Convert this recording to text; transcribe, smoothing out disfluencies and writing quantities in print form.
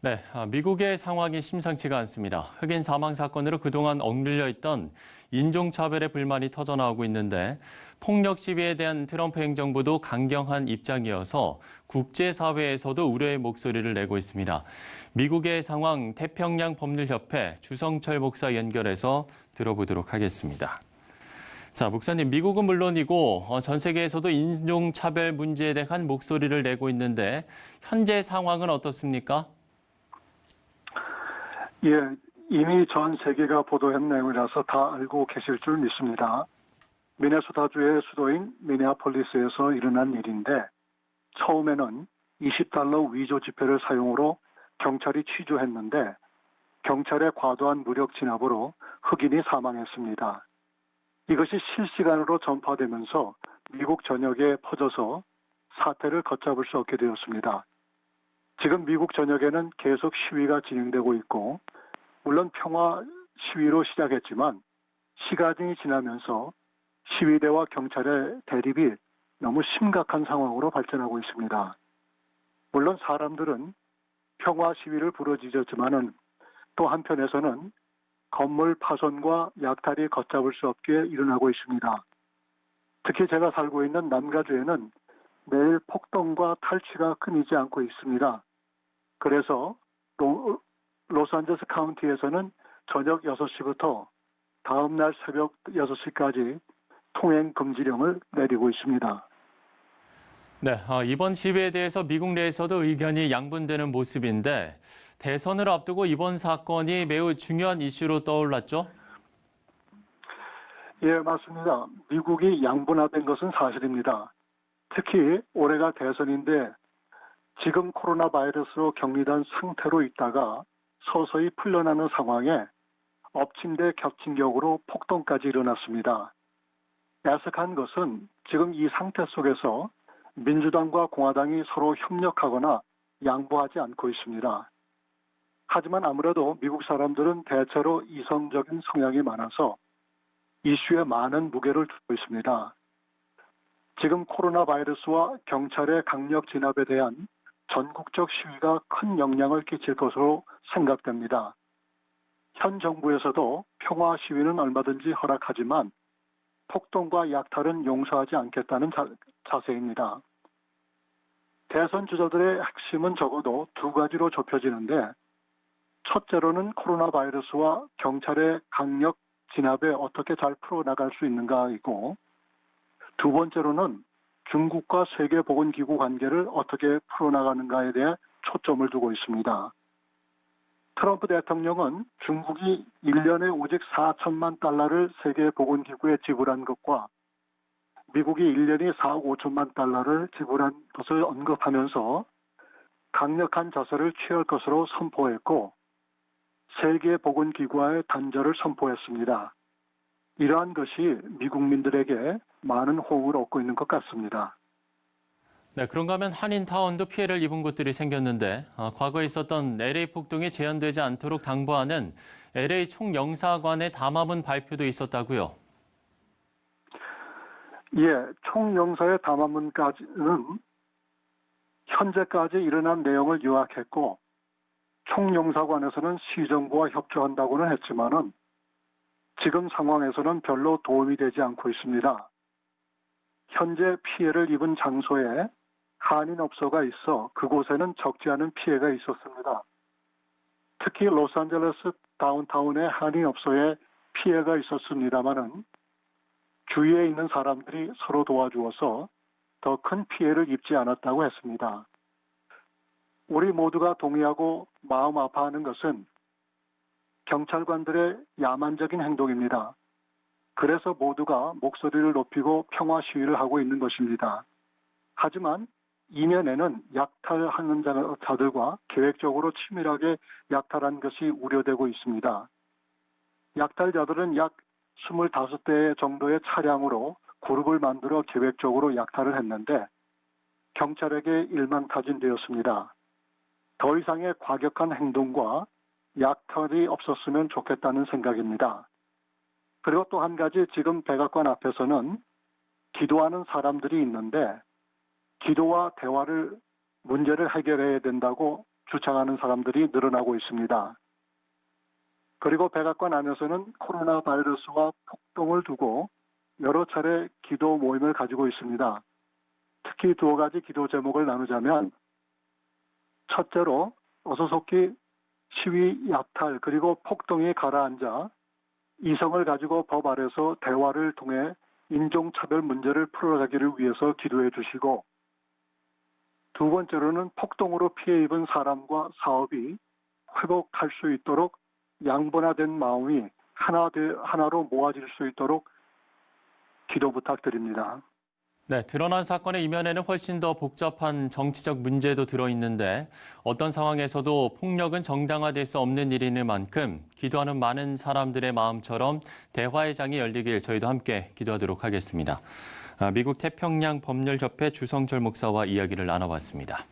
네, 미국의 상황이 심상치가 않습니다. 흑인 사망 사건으로 그동안 억눌려 있던 인종차별의 불만이 터져나오고 있는데 폭력 시위에 대한 트럼프 행정부도 강경한 입장이어서 국제사회에서도 우려의 목소리를 내고 있습니다. 미국의 상황 태평양 법률협회 주성철 목사 연결해서 들어보도록 하겠습니다. 자, 목사님, 미국은 물론이고 전 세계에서도 인종차별 문제에 대한 목소리를 내고 있는데 현재 상황은 어떻습니까? 예, 이미 전 세계가 보도한 내용이라서 다 알고 계실 줄 믿습니다. 미네소타주의 수도인 미네아폴리스에서 일어난 일인데 처음에는 $20 위조 지폐를 사용으로 경찰이 취조했는데 경찰의 과도한 무력 진압으로 흑인이 사망했습니다. 이것이 실시간으로 전파되면서 미국 전역에 퍼져서 사태를 걷잡을 수 없게 되었습니다. 지금 미국 전역에는 계속 시위가 진행되고 있고 물론 평화 시위로 시작했지만 시간이 지나면서 시위대와 경찰의 대립이 너무 심각한 상황으로 발전하고 있습니다. 물론 사람들은 평화 시위를 부르짖었지만은 또 한편에서는 건물 파손과 약탈이 걷잡을 수 없게 일어나고 있습니다. 특히 제가 살고 있는 남가주에는 매일 폭동과 탈취가 끊이지 않고 있습니다. 그래서 로스앤젤레스 카운티에서는 저녁 6시부터 다음 날 새벽 6시까지 통행 금지령을 내리고 있습니다. 네, 이번 시위에 대해서 미국 내에서도 의견이 양분되는 모습인데 대선을 앞두고 이번 사건이 매우 중요한 이슈로 떠올랐죠? 예, 맞습니다. 미국이 양분화된 것은 사실입니다. 특히 올해가 대선인데 지금 코로나 바이러스로 격리된 상태로 있다가 서서히 풀려나는 상황에 엎친 데 겹친 격으로 폭동까지 일어났습니다. 애석한 것은 지금 이 상태 속에서 민주당과 공화당이 서로 협력하거나 양보하지 않고 있습니다. 하지만 아무래도 미국 사람들은 대체로 이성적인 성향이 많아서 이슈에 많은 무게를 두고 있습니다. 지금 코로나 바이러스와 경찰의 강력 진압에 대한 전국적 시위가 큰 영향을 끼칠 것으로 생각됩니다. 현 정부에서도 평화 시위는 얼마든지 허락하지만 폭동과 약탈은 용서하지 않겠다는 자세입니다. 대선 주자들의 핵심은 적어도 두 가지로 좁혀지는데 첫째로는 코로나 바이러스와 경찰의 강력 진압에 어떻게 잘 풀어나갈 수 있는가이고 두 번째로는 중국과 세계보건기구 관계를 어떻게 풀어나가는가에 대해 초점을 두고 있습니다. 트럼프 대통령은 중국이 1년에 오직 $4천만 세계보건기구에 지불한 것과 미국이 1년에 4억 5천만 달러를 지불한 것을 언급하면서 강력한 자세를 취할 것으로 선포했고 세계보건기구와의 단절을 선포했습니다. 이러한 것이 미국민들에게 많은 호응을 얻고 있는 것 같습니다. 네, 그런가 하면 한인타운도 피해를 입은 곳들이 생겼는데 과거에 있었던 LA 폭동이 재현되지 않도록 당부하는 LA 총영사관의 담화문 발표도 있었다고요? 예, 총영사의 담화문까지는 현재까지 일어난 내용을 요약했고 총영사관에서는 시정부와 협조한다고는 했지만은 지금 상황에서는 별로 도움이 되지 않고 있습니다. 현재 피해를 입은 장소에 한인업소가 있어 그곳에는 적지 않은 피해가 있었습니다. 특히 로스앤젤레스 다운타운의 한인업소에 피해가 있었습니다마는 주위에 있는 사람들이 서로 도와주어서 더 큰 피해를 입지 않았다고 했습니다. 우리 모두가 동의하고 마음 아파하는 것은 경찰관들의 야만적인 행동입니다. 그래서 모두가 목소리를 높이고 평화 시위를 하고 있는 것입니다. 하지만 이면에는 약탈하는 자들과 계획적으로 치밀하게 약탈한 것이 우려되고 있습니다. 약탈자들은 약 25대 정도의 차량으로 그룹을 만들어 계획적으로 약탈을 했는데 경찰에게 일망타진되었습니다. 더 이상의 과격한 행동과 약탈이 없었으면 좋겠다는 생각입니다. 그리고 또 한 가지 지금 백악관 앞에서는 기도하는 사람들이 있는데 기도와 대화를 문제를 해결해야 된다고 주장하는 사람들이 늘어나고 있습니다. 그리고 백악관 안에서는 코로나 바이러스와 폭동을 두고 여러 차례 기도 모임을 가지고 있습니다. 특히 두 가지 기도 제목을 나누자면 첫째로 어서속히 시위 약탈 그리고 폭동이 가라앉아 이성을 가지고 법 아래서 대화를 통해 인종차별 문제를 풀어가기를 위해서 기도해 주시고 두 번째로는 폭동으로 피해 입은 사람과 사업이 회복할 수 있도록 양분화된 마음이 하나로 모아질 수 있도록 기도 부탁드립니다. 네, 드러난 사건의 이면에는 훨씬 더 복잡한 정치적 문제도 들어있는데 어떤 상황에서도 폭력은 정당화될 수 없는 일인 만큼 기도하는 많은 사람들의 마음처럼 대화의 장이 열리길 저희도 함께 기도하도록 하겠습니다. 미국 태평양 법률협회 주성철 목사와 이야기를 나눠봤습니다.